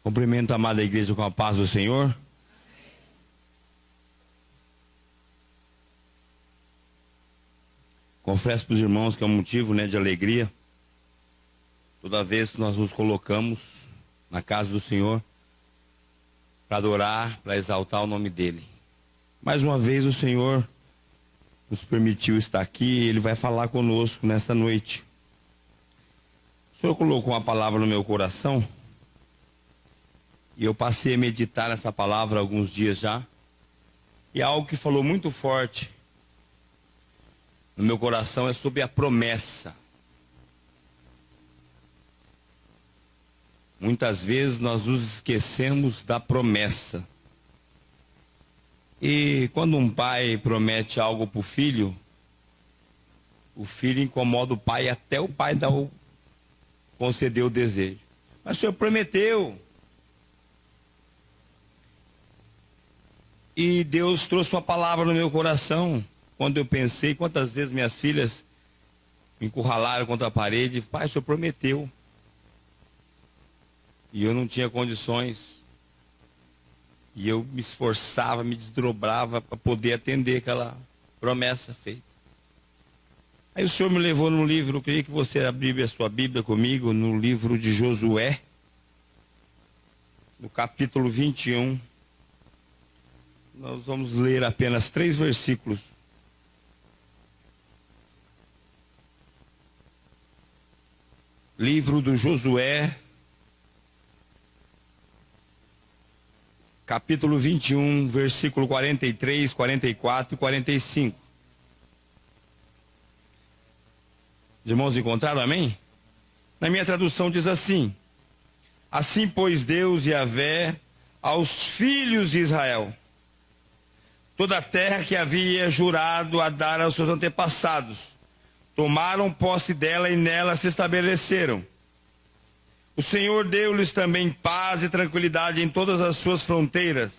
Cumprimento a amada igreja com a paz do Senhor. Confesso para os irmãos que é um motivo, de alegria. Toda vez que nós nos colocamos na casa do Senhor para adorar, para exaltar o nome dEle. Mais uma vez o Senhor nos permitiu estar aqui e Ele vai falar conosco nesta noite. O Senhor colocou uma palavra no meu coração e eu passei a meditar nessa palavra há alguns dias já. E algo que falou muito forte no meu coração é sobre a promessa. Muitas vezes nós nos esquecemos da promessa. E quando um pai promete algo para o filho incomoda o pai até o pai conceder o desejo. Mas o Senhor prometeu. E Deus trouxe uma palavra no meu coração. Quando eu pensei, quantas vezes minhas filhas me encurralaram contra a parede. Pai, o Senhor prometeu. E eu não tinha condições. E eu me esforçava, me desdobrava para poder atender aquela promessa feita. Aí o Senhor me levou num livro, eu queria que você abrisse a sua Bíblia comigo, no livro de Josué, no capítulo 21. Nós vamos ler apenas 3 versículos. Livro do Josué, capítulo 21, versículo 43, 44 e 45. Os irmãos encontraram, amém? Na minha tradução diz assim: assim pôs Deus Yahvé aos filhos de Israel toda a terra que havia jurado a dar aos seus antepassados. Tomaram posse dela e nela se estabeleceram. O Senhor deu-lhes também paz e tranquilidade em todas as suas fronteiras,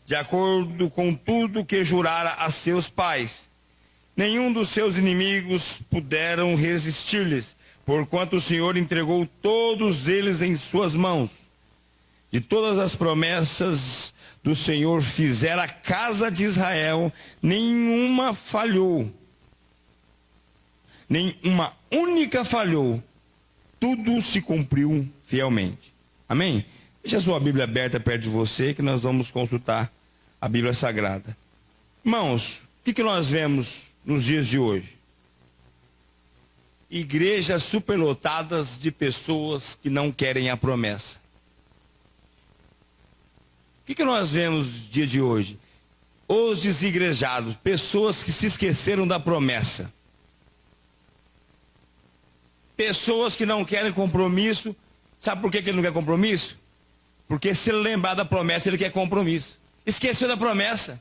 de acordo com tudo que jurara a seus pais. Nenhum dos seus inimigos puderam resistir-lhes, porquanto o Senhor entregou todos eles em suas mãos. De todas as promessas do Senhor fizera a casa de Israel, nenhuma falhou. Nenhuma única falhou. Tudo se cumpriu fielmente. Amém? Deixa a sua Bíblia aberta perto de você, que nós vamos consultar a Bíblia Sagrada. Irmãos, o que nós vemos nos dias de hoje? Igrejas superlotadas de pessoas que não querem a promessa. O que nós vemos no dia de hoje? Os desigrejados, pessoas que se esqueceram da promessa. Pessoas que não querem compromisso. Sabe por que ele não quer compromisso? Porque se ele lembrar da promessa, ele quer compromisso. Esqueceu da promessa.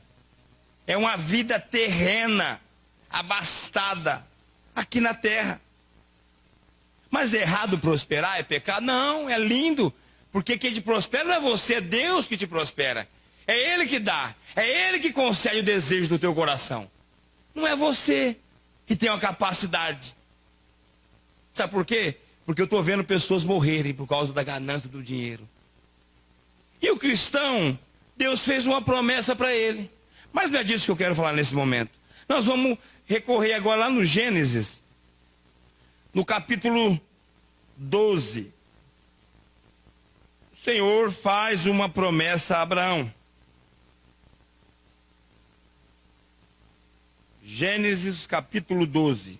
É uma vida terrena, abastada, aqui na terra. Mas é errado prosperar? É pecado? Não, é lindo. Porque quem te prospera não é você, é Deus que te prospera. É Ele que dá. É Ele que concede o desejo do teu coração. Não é você que tem uma capacidade. Sabe por quê? Porque eu estou vendo pessoas morrerem por causa da ganância do dinheiro. E o cristão, Deus fez uma promessa para ele. Mas não é disso que eu quero falar nesse momento. Nós vamos recorrer agora lá no Gênesis, no capítulo 12. O Senhor faz uma promessa a Abraão. Gênesis capítulo 12.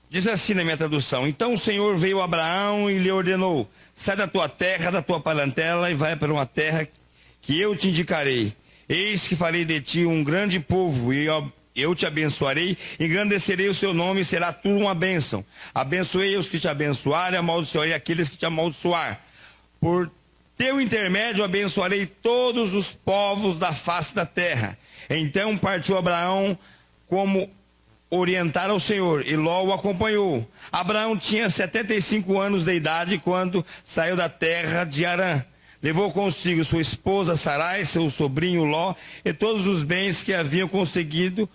Diz assim na minha tradução: então o Senhor veio a Abraão e lhe ordenou: sai da tua terra, da tua parentela e vai para uma terra que eu te indicarei. Eis que farei de ti um grande povo, e eu te abençoarei, engrandecerei o seu nome, e será tu uma bênção. Abençoei os que te abençoarem, amaldiçoarei aqueles que te amaldiçoar. Por teu intermédio abençoarei todos os povos da face da terra. Então partiu Abraão como orientara o Senhor, e Ló o acompanhou. Abraão tinha 75 anos de idade quando saiu da terra de Harã. Levou consigo sua esposa Sarai, seu sobrinho Ló e todos os bens que haviam conseguido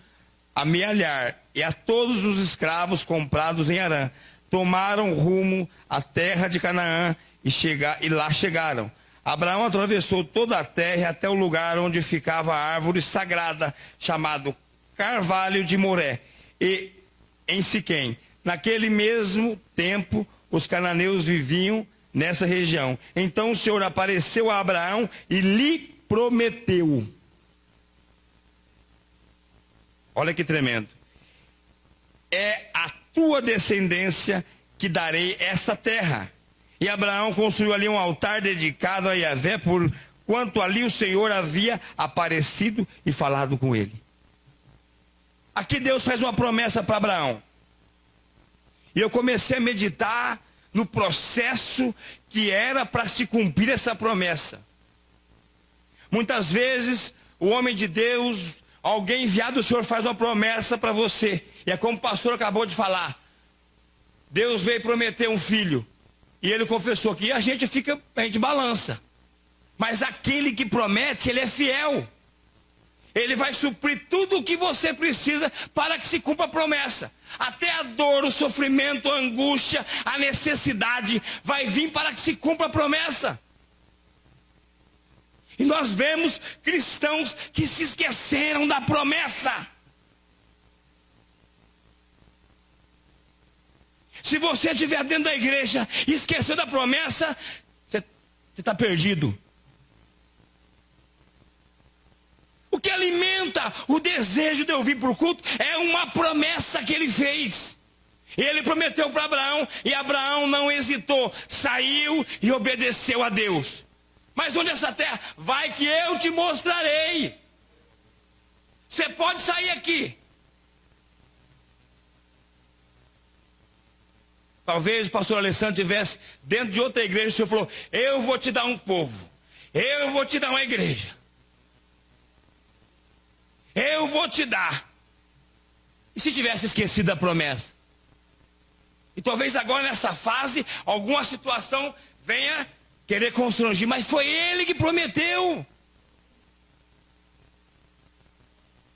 amealhar, e a todos os escravos comprados em Harã. Tomaram rumo à terra de Canaã e lá chegaram. Abraão atravessou toda a terra até o lugar onde ficava a árvore sagrada, chamado Carvalho de Moré, e em Siquém. Naquele mesmo tempo, os cananeus viviam nessa região. Então o Senhor apareceu a Abraão e lhe prometeu. Olha que tremendo. É a tua descendência que darei esta terra. E Abraão construiu ali um altar dedicado a Yahvé, por quanto ali o Senhor havia aparecido e falado com ele. Aqui Deus faz uma promessa para Abraão. E eu comecei a meditar no processo que era para se cumprir essa promessa. Muitas vezes, o homem de Deus, alguém enviado do Senhor faz uma promessa para você. E é como o pastor acabou de falar. Deus veio prometer um filho. E ele confessou que a gente balança. Mas aquele que promete, ele é fiel. Ele vai suprir tudo o que você precisa para que se cumpra a promessa. Até a dor, o sofrimento, a angústia, a necessidade vai vir para que se cumpra a promessa. E nós vemos cristãos que se esqueceram da promessa. Se você estiver dentro da igreja e esqueceu da promessa, você está perdido. O que alimenta o desejo de eu vir para o culto é uma promessa que ele fez. Ele prometeu para Abraão e Abraão não hesitou, saiu e obedeceu a Deus. Mas onde é essa terra? Vai que eu te mostrarei. Você pode sair aqui. Talvez o pastor Alessandro estivesse dentro de outra igreja e o Senhor falou, eu vou te dar um povo, eu vou te dar uma igreja, eu vou te dar. E se tivesse esquecido da promessa? E talvez agora nessa fase, alguma situação venha querer constrangir, mas foi ele que prometeu.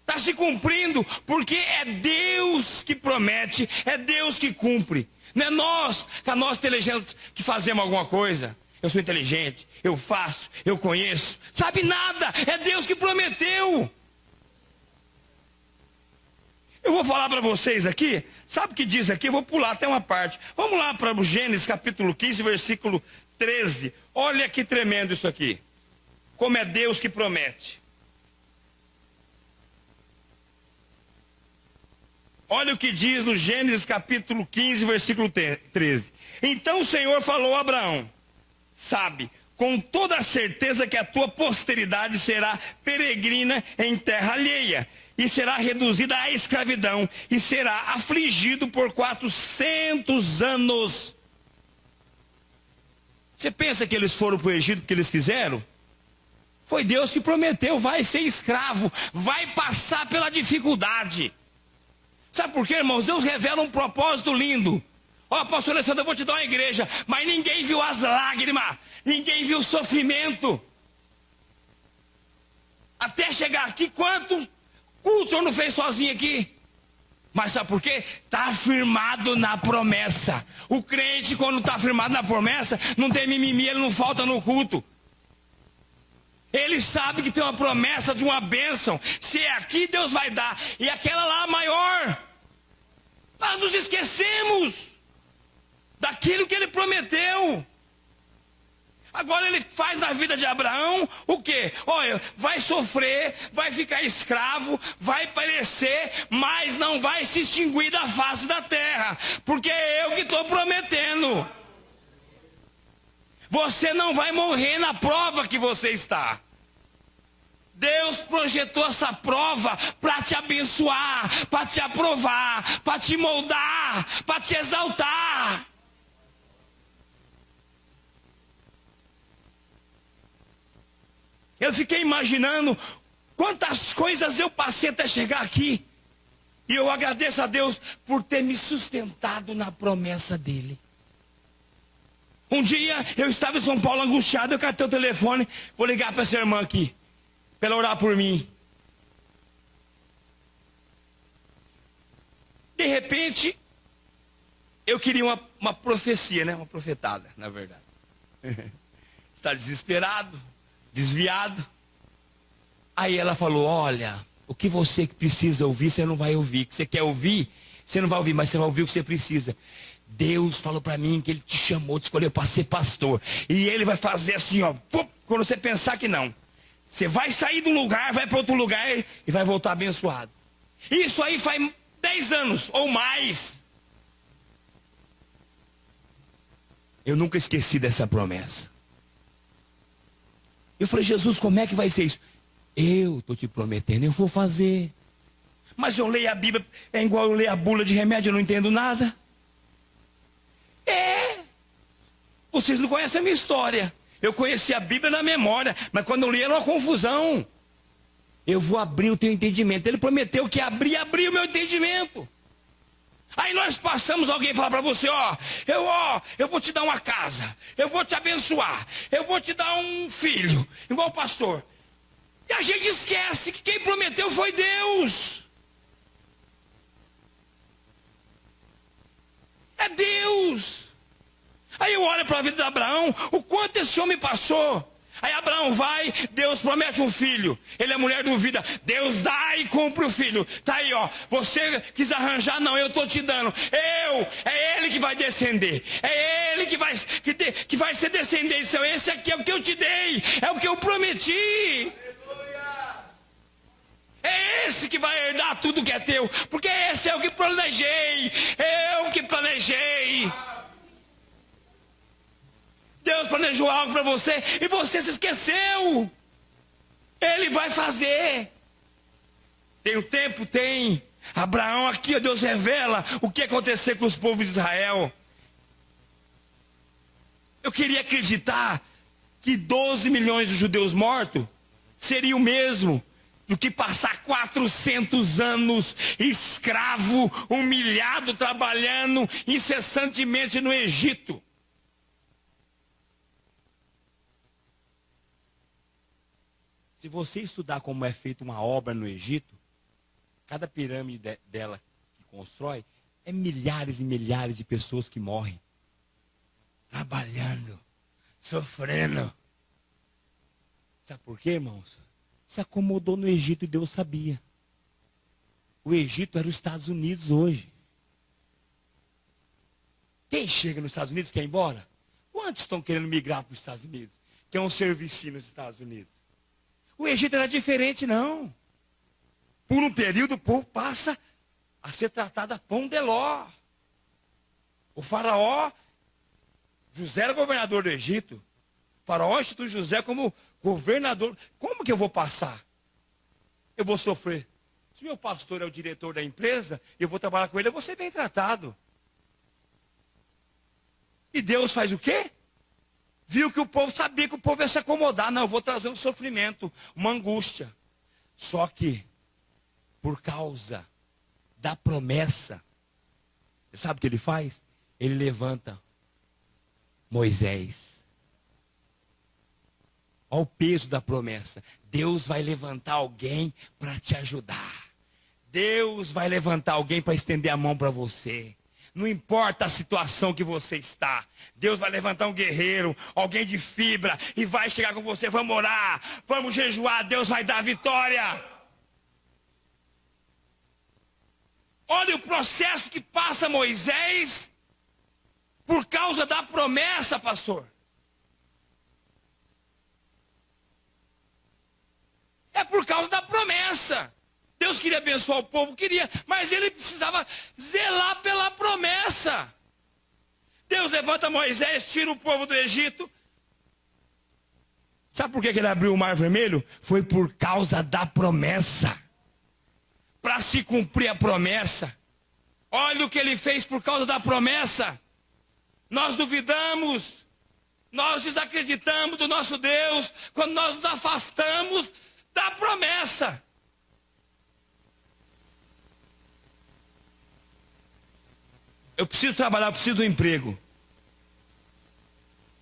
Está se cumprindo, porque é Deus que promete, é Deus que cumpre. Não é nós, que nós inteligentes, que fazemos alguma coisa. Eu sou inteligente, eu faço, eu conheço. Sabe nada, é Deus que prometeu. Eu vou falar para vocês aqui, sabe o que diz aqui? Eu vou pular até uma parte. Vamos lá para o Gênesis capítulo 15, versículo 13. Olha que tremendo isso aqui. Como é Deus que promete. Olha o que diz no Gênesis capítulo 15, versículo 13. Então o Senhor falou a Abraão, sabe, com toda a certeza que a tua posteridade será peregrina em terra alheia, e será reduzida à escravidão, e será afligido por 400 anos. Você pensa que eles foram para o Egito porque eles quiseram? Foi Deus que prometeu, vai ser escravo, vai passar pela dificuldade. Sabe por quê, irmãos? Deus revela um propósito lindo. Ó, pastor Alessandro, eu vou te dar uma igreja, mas ninguém viu as lágrimas, ninguém viu o sofrimento. Até chegar aqui, quantos cultos o senhor não fez sozinho aqui? Mas sabe por quê? Está firmado na promessa. O crente, quando está firmado na promessa, não tem mimimi, ele não falta no culto. Ele sabe que tem uma promessa de uma bênção. Se é aqui, Deus vai dar. E aquela lá maior. Nós nos esquecemos daquilo que ele prometeu. Agora ele faz na vida de Abraão o quê? Olha, vai sofrer, vai ficar escravo, vai perecer, mas não vai se extinguir da face da terra. Porque é eu que estou prometendo. Você não vai morrer na prova que você está. Deus projetou essa prova para te abençoar, para te aprovar, para te moldar, para te exaltar. Eu fiquei imaginando quantas coisas eu passei até chegar aqui. E eu agradeço a Deus por ter me sustentado na promessa dele. Um dia eu estava em São Paulo angustiado, eu catei o telefone, vou ligar para essa irmã aqui, para ela orar por mim. De repente, eu queria uma profecia, né? Uma profetada, na verdade. Está desesperado, desviado. Aí ela falou, olha, o que você precisa ouvir, você não vai ouvir. O que você quer ouvir, você não vai ouvir, mas você vai ouvir o que você precisa. Deus falou para mim que Ele te chamou, te escolheu para ser pastor. E Ele vai fazer assim, ó, quando você pensar que não. Você vai sair do lugar, vai para outro lugar e vai voltar abençoado. Isso aí faz 10 anos ou mais. Eu nunca esqueci dessa promessa. Eu falei, Jesus, como é que vai ser isso? Eu estou te prometendo, eu vou fazer. Mas eu leio a Bíblia, é igual eu leio a bula de remédio, eu não entendo nada. Vocês não conhecem a minha história. Eu conheci a Bíblia na memória, mas quando eu li era uma confusão. Eu vou abrir o teu entendimento. Ele prometeu que abrir o meu entendimento. Aí nós passamos, alguém falar para você, eu vou te dar uma casa, eu vou te abençoar, eu vou te dar um filho, igual o pastor. E a gente esquece que quem prometeu foi Deus. É Deus. Aí eu olho para a vida de Abraão, o quanto esse homem passou. Aí Abraão vai, Deus promete um filho. Ele, a mulher duvida, Deus dá e cumpre o filho. Tá aí, ó, você quis arranjar, não, eu estou te dando. É ele que vai descender. É ele que vai ser descendente. Esse aqui é o que eu te dei, é o que eu prometi. É esse que vai herdar tudo que é teu, porque esse é o que planejei. Eu que planejei. Deus planejou algo para você e você se esqueceu. Ele vai fazer. Tem um tempo? Tem. Abraão aqui, Deus revela o que aconteceu com os povos de Israel. Eu queria acreditar que 12 milhões de judeus mortos seria o mesmo do que passar 400 anos escravo, humilhado, trabalhando incessantemente no Egito. Se você estudar como é feita uma obra no Egito, cada pirâmide dela que constrói, é milhares e milhares de pessoas que morrem. Trabalhando, sofrendo. Sabe por quê, irmãos? Se acomodou no Egito e Deus sabia. O Egito era os Estados Unidos hoje. Quem chega nos Estados Unidos quer ir embora? Quantos estão querendo migrar para os Estados Unidos? Quer um serviço nos Estados Unidos? O Egito era diferente, não. Por um período, o povo passa a ser tratado a pão de ló. O faraó, José era governador do Egito. O faraó instituiu José como governador. Como que eu vou passar? Eu vou sofrer. Se meu pastor é o diretor da empresa, eu vou trabalhar com ele, eu vou ser bem tratado. E Deus faz o quê? Viu que o povo sabia que o povo ia se acomodar. Não, eu vou trazer um sofrimento, uma angústia. Só que, por causa da promessa, você sabe o que ele faz? Ele levanta Moisés. Olha o peso da promessa. Deus vai levantar alguém para te ajudar. Deus vai levantar alguém para estender a mão para você. Não importa a situação que você está. Deus vai levantar um guerreiro, alguém de fibra, e vai chegar com você. Vamos orar, vamos jejuar, Deus vai dar vitória. Olha o processo que passa Moisés por causa da promessa, pastor. É por causa da promessa. Deus queria abençoar o povo, queria, mas ele precisava zelar pela promessa. Deus levanta Moisés, tira o povo do Egito. Sabe por que ele abriu o Mar Vermelho? Foi por causa da promessa. Para se cumprir a promessa. Olha o que ele fez por causa da promessa. Nós duvidamos, nós desacreditamos do nosso Deus quando nós nos afastamos da promessa. Eu preciso trabalhar, eu preciso do emprego.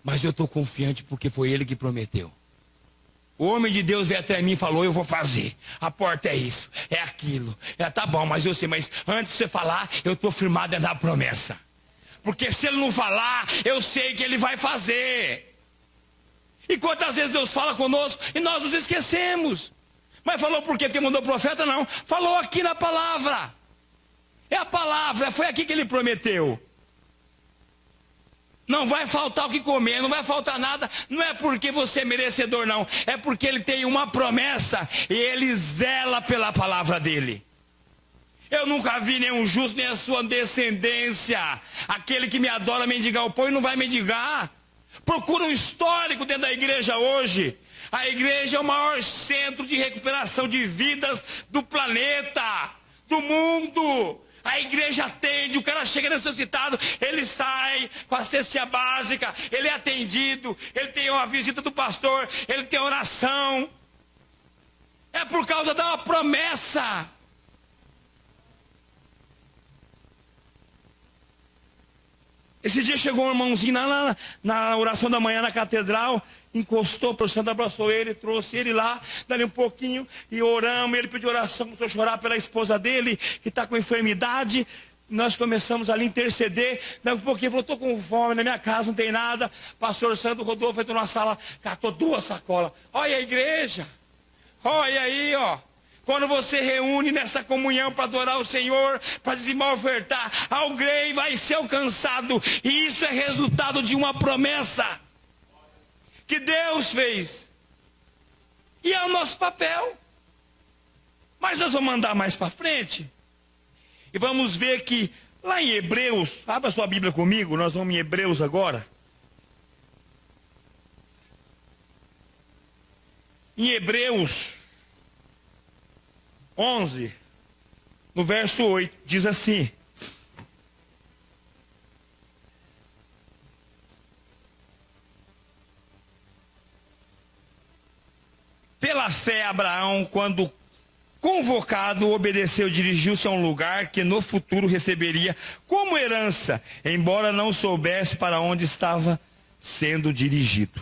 Mas eu estou confiante porque foi ele que prometeu. O homem de Deus veio até mim e falou, eu vou fazer. A porta é isso, é aquilo. Tá bom, mas eu sei, mas antes de você falar, eu estou firmado na promessa. Porque se ele não falar, eu sei que ele vai fazer. E quantas vezes Deus fala conosco e nós nos esquecemos. Mas falou por quê? Porque mandou profeta? Não. Falou aqui na palavra. É a palavra, foi aqui que ele prometeu. Não vai faltar o que comer, não vai faltar nada. Não é porque você é merecedor, não. É porque ele tem uma promessa e ele zela pela palavra dele. Eu nunca vi nenhum justo, nem a sua descendência. Aquele que me adora mendigar o pão e não vai mendigar. Procura um histórico dentro da igreja hoje. A igreja é o maior centro de recuperação de vidas do planeta, do mundo. A igreja atende, o cara chega necessitado, ele sai com a cestinha básica, ele é atendido, ele tem uma visita do pastor, ele tem oração. É por causa da promessa. Esse dia chegou um irmãozinho na oração da manhã na catedral, encostou, o professor abraçou ele, trouxe ele lá, dali um pouquinho, e oramos, ele pediu oração, começou a chorar pela esposa dele, que está com enfermidade. Nós começamos ali a interceder, dali um pouquinho, falou, estou com fome, na minha casa não tem nada. Pastor Sandro Rodolfo entrou na sala, catou 2 sacolas. Olha a igreja, olha aí, ó. Quando você reúne nessa comunhão para adorar o Senhor, para dizimar, ofertar, alguém vai ser alcançado. E isso é resultado de uma promessa que Deus fez. E é o nosso papel. Mas nós vamos andar mais para frente. E vamos ver que lá em Hebreus, abra sua Bíblia comigo, nós vamos em Hebreus agora. Em Hebreus 11, no verso 8, diz assim: pela fé Abraão, quando convocado, obedeceu, dirigiu-se a um lugar que no futuro receberia como herança, embora não soubesse para onde estava sendo dirigido.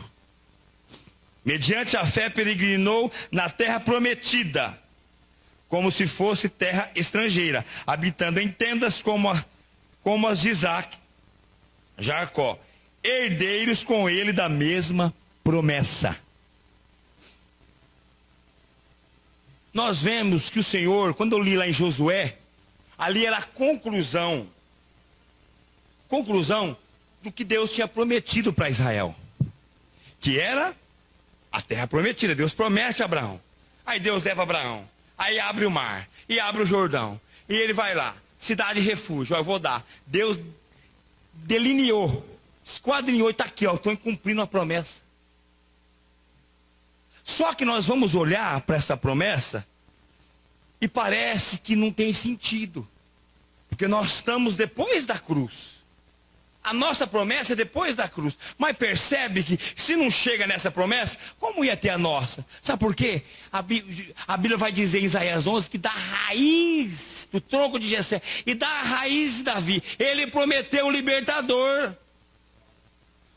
Mediante a fé peregrinou na terra prometida, como se fosse terra estrangeira, habitando em tendas como as de Isaac, Jacó, herdeiros com ele da mesma promessa. Nós vemos que o Senhor, quando eu li lá em Josué, ali era a conclusão do que Deus tinha prometido para Israel, que era a terra prometida. Deus promete a Abraão, aí Deus leva Abraão, aí abre o mar, e abre o Jordão, e ele vai lá, cidade de refúgio, eu vou dar. Deus delineou, esquadrinhou, está aqui, estou cumprindo a promessa. Só que nós vamos olhar para essa promessa, e parece que não tem sentido, porque nós estamos depois da cruz. A nossa promessa é depois da cruz. Mas percebe que se não chega nessa promessa, como ia ter a nossa? Sabe por quê? A Bíblia vai dizer em Isaías 11 que da raiz do tronco de Jessé e da raiz de Davi, ele prometeu o libertador.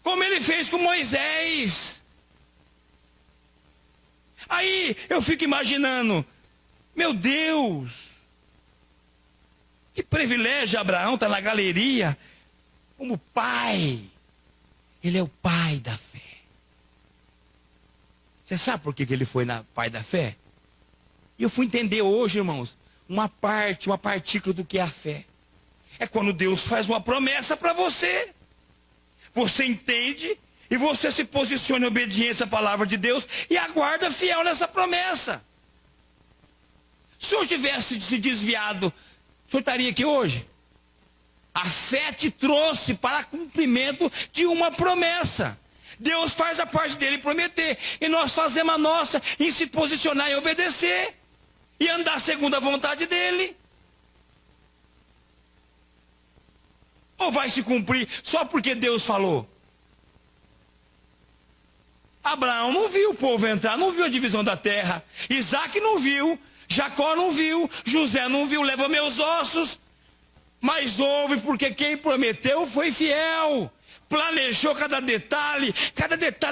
Como ele fez com Moisés. Aí eu fico imaginando, meu Deus, que privilégio Abraão está na galeria como pai. Ele é o pai da fé. Você sabe por que ele foi pai da fé? E eu fui entender hoje, irmãos, uma partícula do que é a fé. É quando Deus faz uma promessa para você. Você entende e você se posiciona em obediência à palavra de Deus e aguarda fiel nessa promessa. Se o senhor tivesse se desviado, o senhor estaria aqui hoje? A fé te trouxe para cumprimento de uma promessa. Deus faz a parte dele prometer, e nós fazemos a nossa em se posicionar e obedecer, e andar segundo a vontade dele. Ou vai se cumprir só porque Deus falou? Abraão não viu o povo entrar, não viu a divisão da terra. Isaac não viu, Jacó não viu, José não viu, leva meus ossos. Mas houve, porque quem prometeu foi fiel. planejou cada detalhe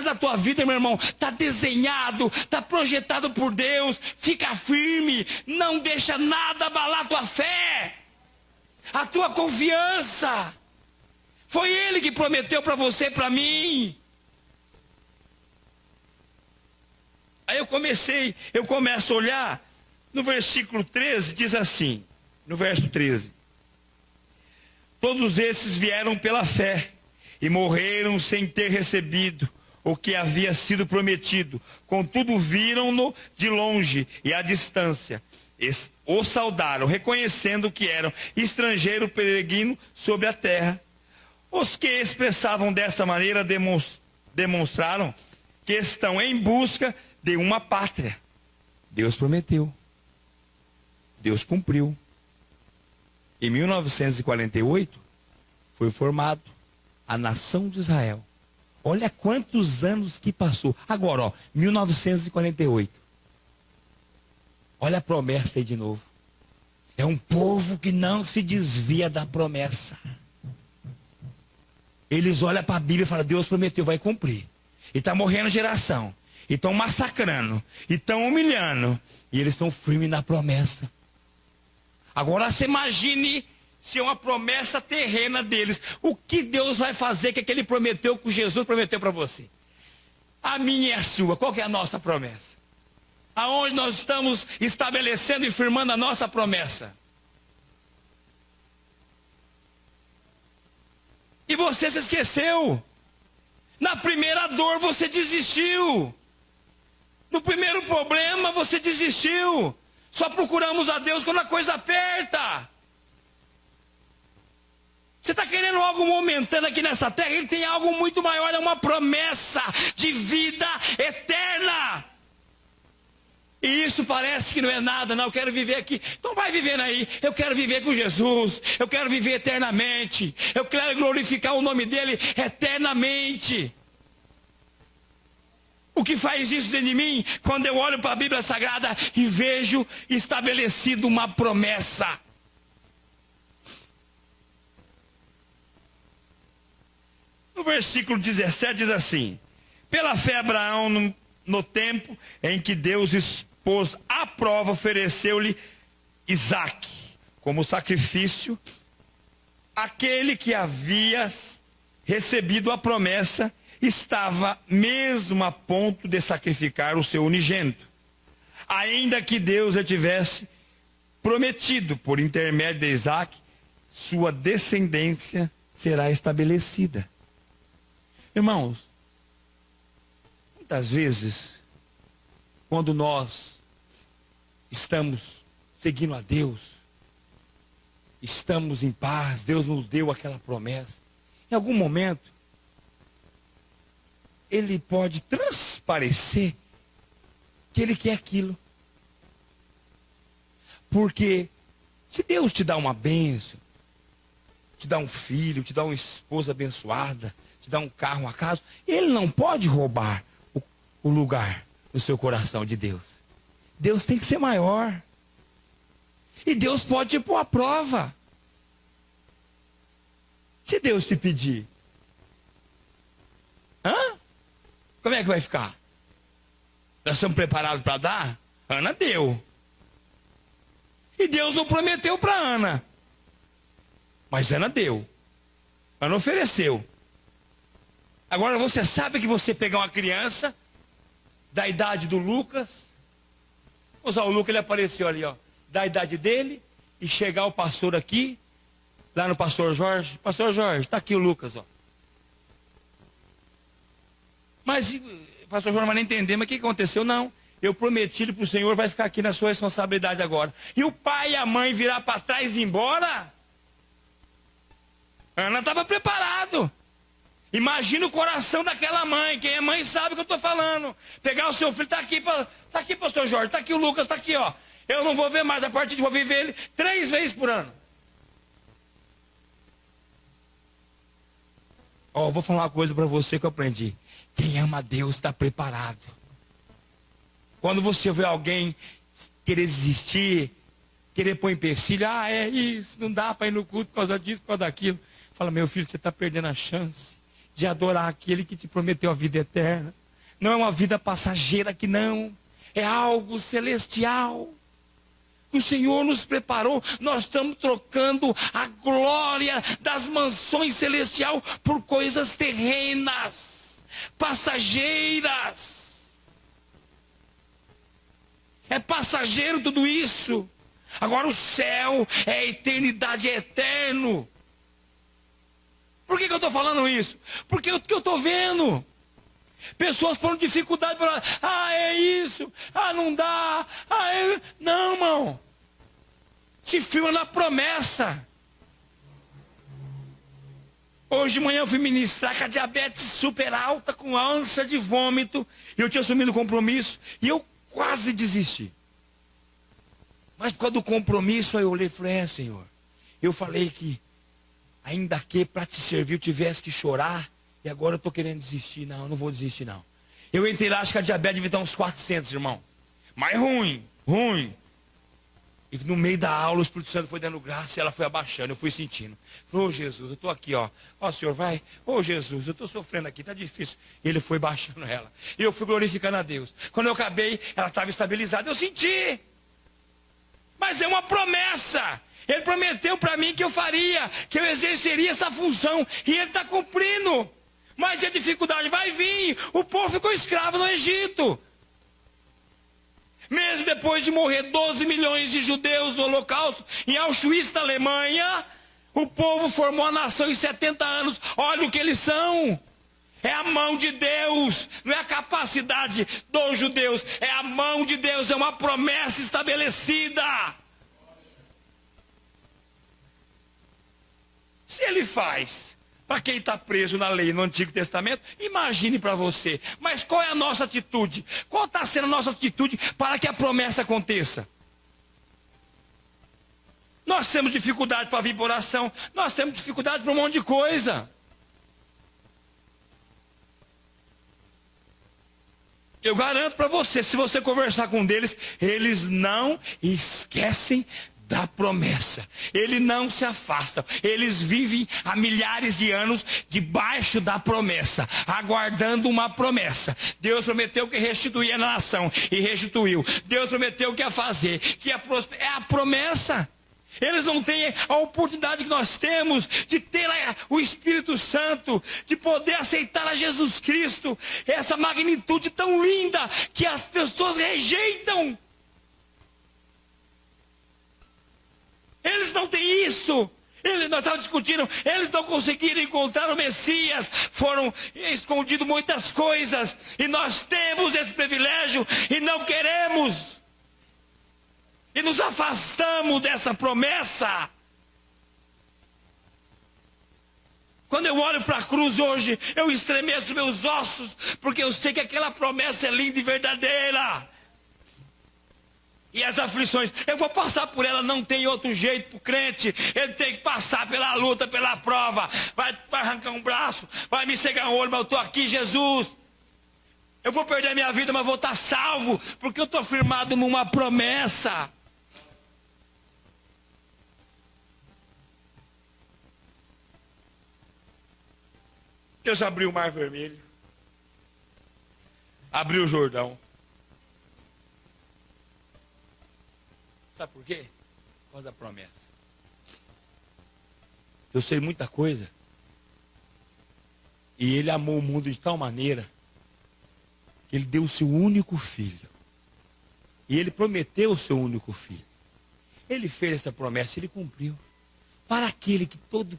da tua vida, meu irmão, está desenhado, está projetado por Deus. Fica firme, não deixa nada abalar a tua fé, a tua confiança. Foi Ele que prometeu para você e para mim. Aí eu começo a olhar, no versículo 13, diz assim, no verso 13: todos esses vieram pela fé e morreram sem ter recebido o que havia sido prometido. Contudo, viram-no de longe e à distância. O saudaram, reconhecendo que eram estrangeiro peregrino sobre a terra. Os que expressavam dessa maneira demonstraram que estão em busca de uma pátria. Deus prometeu. Deus cumpriu. Em 1948, foi formado a nação de Israel. Olha quantos anos que passou. Agora, ó, 1948. Olha a promessa aí de novo. É um povo que não se desvia da promessa. Eles olham para a Bíblia e falam, Deus prometeu, vai cumprir. E está morrendo geração. E estão massacrando. E estão humilhando. E eles estão firmes na promessa. Agora você imagine se é uma promessa terrena deles. O que Deus vai fazer que ele prometeu, que Jesus prometeu para você? A minha e a sua. Qual que é a nossa promessa? Aonde nós estamos estabelecendo e firmando a nossa promessa? E você se esqueceu. Na primeira dor você desistiu. No primeiro problema você desistiu. Só procuramos a Deus quando a coisa aperta. Você está querendo algo momentâneo aqui nessa terra? Ele tem algo muito maior, é uma promessa de vida eterna. E isso parece que não é nada, não, eu quero viver aqui. Então vai vivendo aí. Eu quero viver com Jesus. Eu quero viver eternamente. Eu quero glorificar o nome dele eternamente. O que faz isso dentro de mim? Quando eu olho para a Bíblia Sagrada e vejo estabelecido uma promessa. No versículo 17 diz assim: pela fé Abraão, no tempo em que Deus expôs à prova, ofereceu-lhe Isaque como sacrifício. Aquele que havia recebido a promessa estava mesmo a ponto de sacrificar o seu unigênito, ainda que Deus lhe tivesse prometido, por intermédio de Isaque, sua descendência será estabelecida. Irmãos, muitas vezes, quando nós estamos seguindo a Deus, estamos em paz, Deus nos deu aquela promessa, em algum momento, Ele pode transparecer que Ele quer aquilo. Porque se Deus te dá uma bênção, te dá um filho, te dá uma esposa abençoada, te dá um carro, uma casa, Ele não pode roubar o lugar no seu coração de Deus. Deus tem que ser maior. E Deus pode te pôr à prova. Se Deus te pedir, como é que vai ficar? Nós estamos preparados para dar? Ana deu. E Deus não prometeu para Ana. Mas Ana deu. Ana ofereceu. Agora você sabe que você pegar uma criança da idade do Lucas, vamos usar o Lucas, ele apareceu ali, ó, da idade dele, e chegar o pastor aqui, lá no pastor Jorge, está aqui o Lucas, ó. Mas, pastor Jorge, mas não entender, mas o que aconteceu? Não, eu prometi para o Senhor, vai ficar aqui na sua responsabilidade agora. E o pai e a mãe virar para trás e ir embora? Ana estava preparado. Imagina o coração daquela mãe. Quem é mãe sabe o que eu estou falando. Pegar o seu filho, está aqui, pastor Jorge, está aqui o Lucas, está aqui, ó. Eu não vou ver mais, a partir de vou viver ele 3 vezes por ano. Ó, vou falar uma coisa para você que eu aprendi. Quem ama a Deus está preparado. Quando você vê alguém querer desistir, querer pôr empecilho, é isso, não dá para ir no culto por causa disso, por causa daquilo. Fala, meu filho, você está perdendo a chance de adorar aquele que te prometeu a vida eterna. Não é uma vida passageira que não, é algo celestial. O Senhor nos preparou, nós estamos trocando a glória das mansões celestiais por coisas terrenas, passageiras. É passageiro tudo isso. Agora o céu é a eternidade, é eterno. Por que eu estou falando isso? Porque eu estou vendo pessoas com dificuldade para, é isso, não dá, não, irmão. Se firma na promessa. Hoje de manhã eu fui ministrar com a diabetes super alta, com ânsia de vômito. E eu tinha assumido o compromisso e eu quase desisti. Mas por causa do compromisso, aí eu olhei e falei, Senhor, eu falei que ainda que para te servir eu tivesse que chorar, e agora eu estou querendo desistir. Não, eu não vou desistir não. Eu entrei lá, acho que a diabetes devia estar uns 400, irmão. Mas ruim. E no meio da aula o Espírito Santo foi dando graça e ela foi abaixando, eu fui sentindo. Falei, Jesus, eu estou aqui, Senhor, vai. Jesus, eu estou sofrendo aqui, está difícil. E ele foi baixando ela. E eu fui glorificando a Deus. Quando eu acabei, ela estava estabilizada, eu senti. Mas é uma promessa. Ele prometeu para mim que eu faria, que eu exerceria essa função. E ele está cumprindo. Mas a dificuldade vai vir. O povo ficou escravo no Egito. Mesmo depois de morrer 12 milhões de judeus no Holocausto, em Auschwitz, na Alemanha, o povo formou a nação em 70 anos. Olha o que eles são. É a mão de Deus, não é a capacidade dos judeus, é a mão de Deus, é uma promessa estabelecida. Se ele faz para quem está preso na lei no Antigo Testamento, imagine para você. Mas qual é a nossa atitude? Qual está sendo a nossa atitude para que a promessa aconteça? Nós temos dificuldade para vir por oração, nós temos dificuldade para um monte de coisa. Eu garanto para você, se você conversar com um deles, eles não esquecem da promessa. Eles não se afastam. Eles vivem há milhares de anos debaixo da promessa, aguardando uma promessa. Deus prometeu que restituía a nação e restituiu. Deus prometeu que ia fazer, que ia prosperar. É a promessa. Eles não têm a oportunidade que nós temos de ter o Espírito Santo, de poder aceitar a Jesus Cristo, essa magnitude tão linda que as pessoas rejeitam. Eles não têm isso. Nós estávamos discutindo, eles não conseguiram encontrar o Messias, foram escondidas muitas coisas, e nós temos esse privilégio e não queremos. E nos afastamos dessa promessa. Quando eu olho para a cruz hoje, eu estremeço meus ossos, porque eu sei que aquela promessa é linda e verdadeira. E as aflições, eu vou passar por ela, não tem outro jeito para o crente. Ele tem que passar pela luta, pela prova. Vai arrancar um braço, vai me cegar um olho, mas eu estou aqui, Jesus. Eu vou perder a minha vida, mas vou estar salvo, porque eu estou firmado numa promessa. Deus abriu o Mar Vermelho, abriu o Jordão. Sabe por quê? Por causa da promessa. Eu sei muita coisa. E ele amou o mundo de tal maneira que ele deu o seu único filho. E ele prometeu o seu único filho. Ele fez essa promessa, ele cumpriu. Para aquele que todo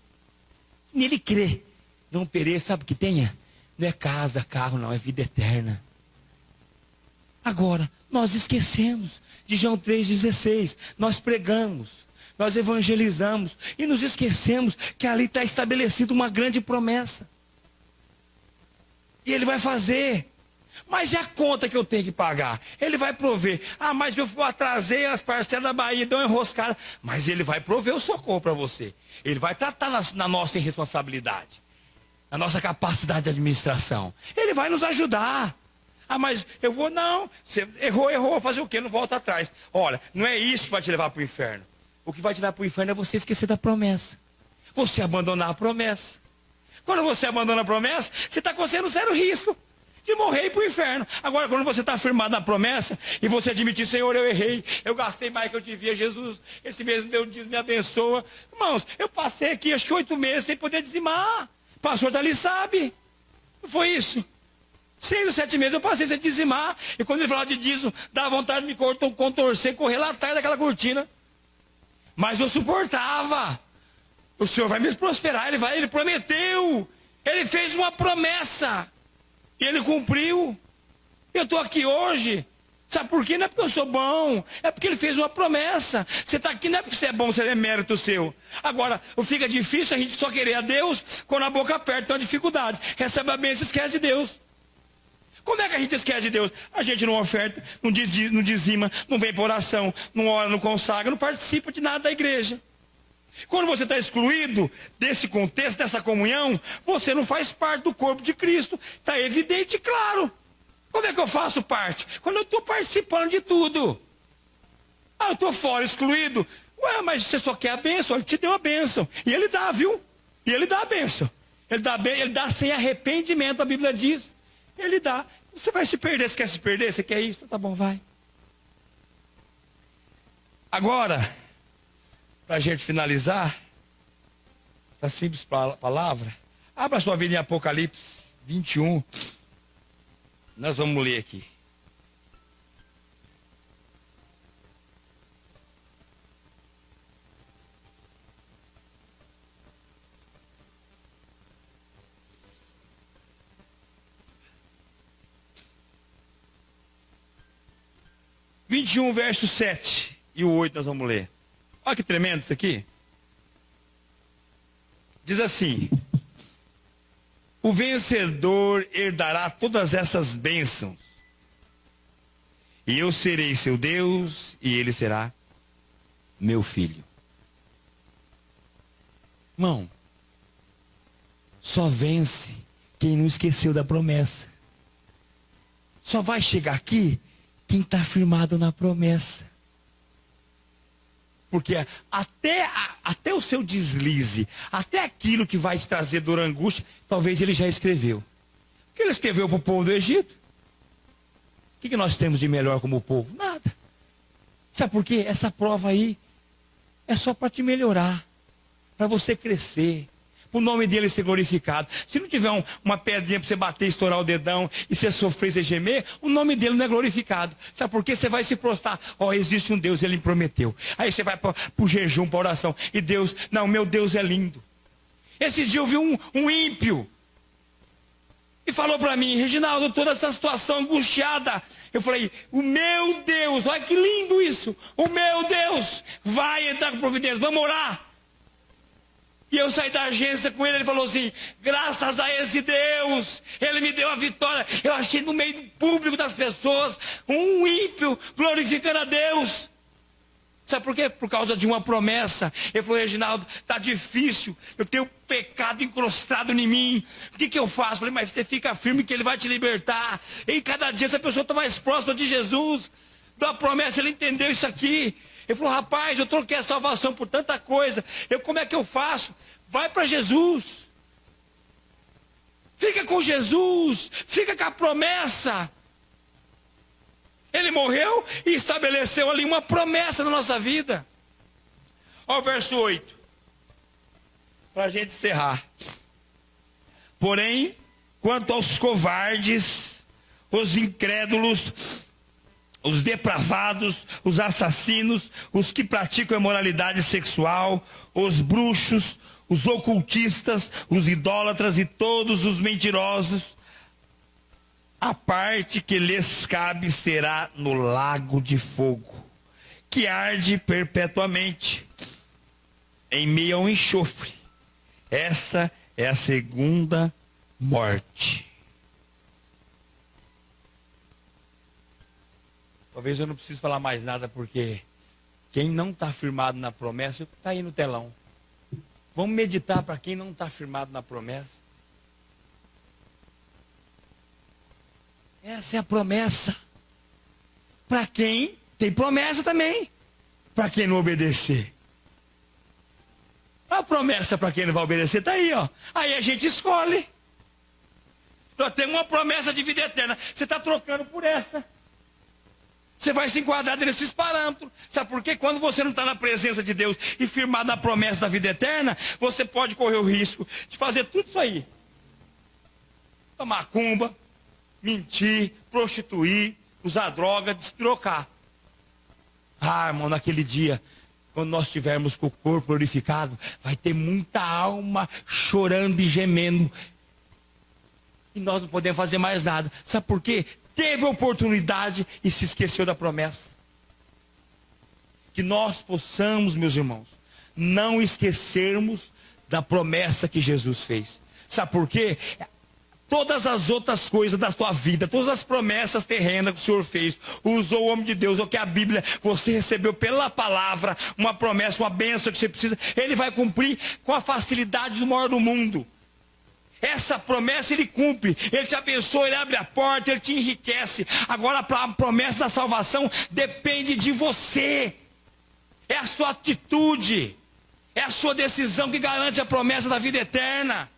nele crê, não pereça, sabe o que tenha? Não é casa, carro, não, é vida eterna. Agora, nós esquecemos de João 3,16. Nós pregamos, nós evangelizamos e nos esquecemos que ali está estabelecida uma grande promessa. E ele vai fazer. Mas e a conta que eu tenho que pagar? Ele vai prover. Mas eu atrasei as parcelas da Bahia, deu uma enroscada. Mas ele vai prover o socorro para você. Ele vai tratar na nossa irresponsabilidade, na nossa capacidade de administração. Ele vai nos ajudar. Mas eu vou, não. Você errou, fazer o quê? Não volta atrás. Olha, não é isso que vai te levar para o inferno. O que vai te levar para o inferno é você esquecer da promessa. Você abandonar a promessa. Quando você abandona a promessa, você está correndo um sério risco de morrer e ir para o inferno. Agora, quando você está firmado na promessa e você admitir, Senhor, eu errei, eu gastei mais que eu devia, Jesus, esse mesmo Deus me abençoa. Irmãos, eu passei aqui acho que 8 meses sem poder dizimar. O pastor dali sabe. Não foi isso? 6 ou 7 meses eu passei sem dizimar. E quando ele falava de dízimo, dava vontade de me contorcer, correr lá atrás daquela cortina. Mas eu suportava. O Senhor vai me prosperar, Ele prometeu. Ele fez uma promessa. E Ele cumpriu. Eu estou aqui hoje. Sabe por quê? Não é porque eu sou bom. É porque Ele fez uma promessa. Você está aqui não é porque você é bom, você é mérito seu. Agora, fica difícil a gente só querer a Deus quando a boca aperta. Então é dificuldade. Recebe a bênção e esquece de Deus. Como é que a gente esquece de Deus? A gente não oferta, não dizima, não vem para oração, não ora, não consagra, não participa de nada da igreja. Quando você está excluído desse contexto, dessa comunhão, você não faz parte do corpo de Cristo. Está evidente e claro. Como é que eu faço parte? Quando eu estou participando de tudo. Eu estou fora, excluído. Ué, mas você só quer a bênção, Ele te deu a bênção. E Ele dá, viu? E Ele dá a bênção. Ele dá sem arrependimento, a Bíblia diz. Ele dá. Você vai se perder, você quer se perder? Você quer isso? Tá bom, vai. Agora, para a gente finalizar, essa simples palavra, abra sua vida em Apocalipse 21. Nós vamos ler aqui. Verso 7 e o 8 nós vamos ler. Olha que tremendo isso aqui. Diz assim: o vencedor herdará todas essas bênçãos, e eu serei seu Deus, e ele será meu filho. Irmão, só vence quem não esqueceu da promessa. Só vai chegar aqui quem está firmado na promessa. Porque até o seu deslize, até aquilo que vai te trazer dor, angústia, talvez Ele já escreveu. O que Ele escreveu para o povo do Egito? O que nós temos de melhor como povo? Nada. Sabe por quê? Essa prova aí é só para te melhorar, para você crescer, para o nome dele ser glorificado. Se não tiver uma pedrinha para você bater, estourar o dedão, e você sofrer, você gemer, o nome dele não é glorificado. Sabe por quê? Você vai se prostrar. Existe um Deus, Ele me prometeu. Aí você vai para o jejum, para a oração. E Deus, não, meu Deus é lindo. Esse dia eu vi um ímpio. E falou para mim: Reginaldo, toda essa situação angustiada. Eu falei: o meu Deus, olha que lindo isso. O meu Deus vai entrar com providência, vamos orar. E eu saí da agência com ele, ele falou assim: graças a esse Deus, Ele me deu a vitória. Eu achei no meio do público das pessoas um ímpio glorificando a Deus. Sabe por quê? Por causa de uma promessa. Ele falou: Reginaldo, está difícil, eu tenho pecado encrostado em mim. O que eu faço? Eu falei: mas você fica firme que Ele vai te libertar. E cada dia essa pessoa está mais próxima de Jesus. Da promessa, ele entendeu isso aqui. Ele falou: rapaz, eu troquei a salvação por tanta coisa. Como é que eu faço? Vai para Jesus. Fica com Jesus. Fica com a promessa. Ele morreu e estabeleceu ali uma promessa na nossa vida. Olha o verso 8. Para a gente encerrar. Porém, quanto aos covardes, os incrédulos, os depravados, os assassinos, os que praticam imoralidade sexual, os bruxos, os ocultistas, os idólatras e todos os mentirosos, a parte que lhes cabe será no lago de fogo, que arde perpetuamente, em meio ao enxofre. Essa é a segunda morte. Talvez eu não precise falar mais nada, porque quem não está firmado na promessa, está aí no telão. Vamos meditar para quem não está firmado na promessa. Essa é a promessa. Para quem tem promessa também. Para quem não obedecer. promessa para quem não vai obedecer está aí, ó. Aí a gente escolhe. Nós temos uma promessa de vida eterna. Você está trocando por essa. Você vai se enquadrar nesses parâmetros. Sabe por quê? Quando você não está na presença de Deus e firmado na promessa da vida eterna, você pode correr o risco de fazer tudo isso aí. Tomar cumba, mentir, prostituir, usar droga, despirocar. Ah, irmão, naquele dia, quando nós estivermos com o corpo glorificado, vai ter muita alma chorando e gemendo. E nós não podemos fazer mais nada. Sabe por quê? Teve oportunidade e se esqueceu da promessa. Que nós possamos, meus irmãos, não esquecermos da promessa que Jesus fez. Sabe por quê? Todas as outras coisas da tua vida, todas as promessas terrenas que o Senhor fez, usou o homem de Deus, ou que a Bíblia, você recebeu pela palavra, uma promessa, uma bênção que você precisa, Ele vai cumprir com a facilidade do maior do mundo. Essa promessa Ele cumpre, Ele te abençoa, Ele abre a porta, Ele te enriquece. Agora a promessa da salvação depende de você. É a sua atitude, é a sua decisão que garante a promessa da vida eterna.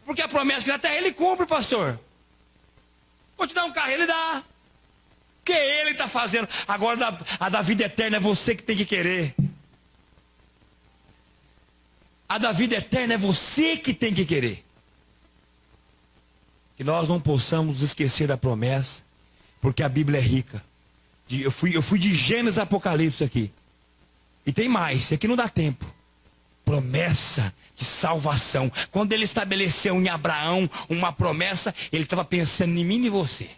Porque a promessa que na terra Ele cumpre, pastor. Vou te dar um carro, Ele dá. Porque Ele está fazendo. Agora a da vida eterna é você que tem que querer. A da vida eterna é você que tem que querer. Que nós não possamos esquecer da promessa. Porque a Bíblia é rica. Eu fui de Gênesis a Apocalipse aqui. E tem mais, isso aqui não dá tempo. Promessa de salvação. Quando Ele estabeleceu em Abraão uma promessa, Ele estava pensando em mim e você.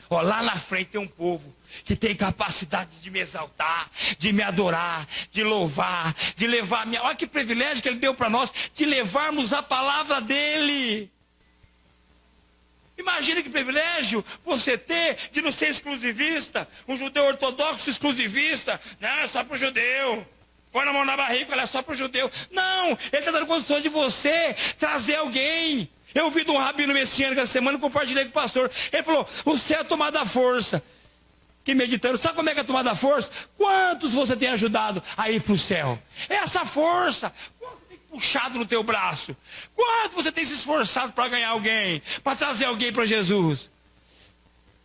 Ó, lá na frente tem um povo que tem capacidade de me exaltar, de me adorar, de louvar, de levar a minha... Olha que privilégio que Ele deu para nós, de levarmos a palavra dEle. Imagina que privilégio você ter de não ser exclusivista, um judeu ortodoxo exclusivista. Não, é só para o judeu. Põe na mão na barriga, ela é só para o judeu. Não, Ele está dando condições de você trazer alguém. Eu ouvi de um rabino messiânico essa semana, compartilhei com o pastor. Ele falou, o céu é tomada à força. Que meditando, sabe como é que é tomada à força? Quantos você tem ajudado a ir para o céu? É essa força. Quanto tem puxado no teu braço? Quanto você tem se esforçado para ganhar alguém? Para trazer alguém para Jesus?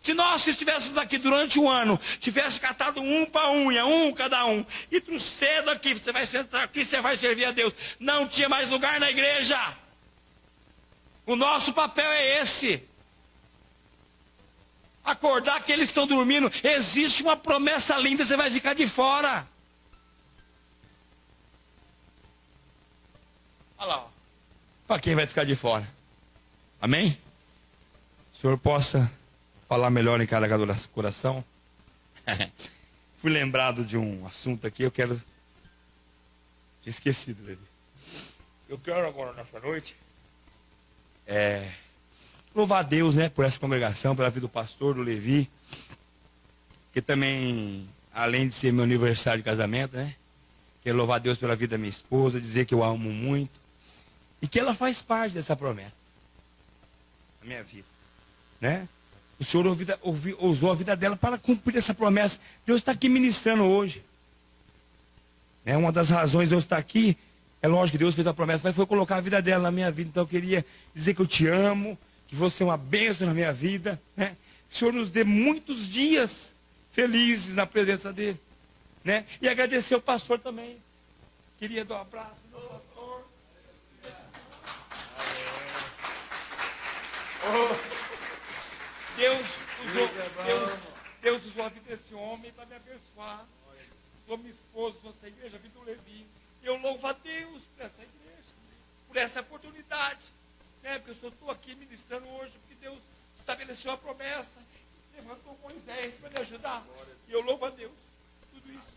Se nós que estivéssemos aqui durante um ano, tivesse catado um para unha, um cada um, e trouxedo aqui, você vai sentar aqui, você vai servir a Deus. Não tinha mais lugar na igreja. O nosso papel é esse. Acordar aqueles que estão dormindo. Existe uma promessa linda, você vai ficar de fora. Olha lá, para quem vai ficar de fora. Amém? O Senhor possa falar melhor em cada coração. Fui lembrado de um assunto aqui, eu quero... Tinha esquecido dele. Eu quero agora, nessa noite, louvar a Deus, né, por essa congregação, pela vida do pastor, do Levi, que também, além de ser meu aniversário de casamento, né, quero louvar a Deus pela vida da minha esposa, dizer que eu a amo muito, e que ela faz parte dessa promessa, na minha vida, né? O Senhor usou a vida dela para cumprir essa promessa. Deus está aqui ministrando hoje. Uma das razões de Deus estar aqui, é lógico que Deus fez a promessa, mas foi colocar a vida dela na minha vida. Então eu queria dizer que eu te amo, que você é uma bênção na minha vida, né? Que o Senhor nos dê muitos dias felizes na presença dEle, né? E agradecer ao pastor também. Queria dar um abraço ao pastor. Deus usou a vida desse homem para me abençoar. Usou minha esposa, usou essa igreja, a vida do Levi. Eu louvo a Deus por essa igreja, por essa oportunidade. Né? Porque eu estou aqui ministrando hoje, porque Deus estabeleceu a promessa, levantou Moisés para me ajudar. E eu louvo a Deus. Tudo isso.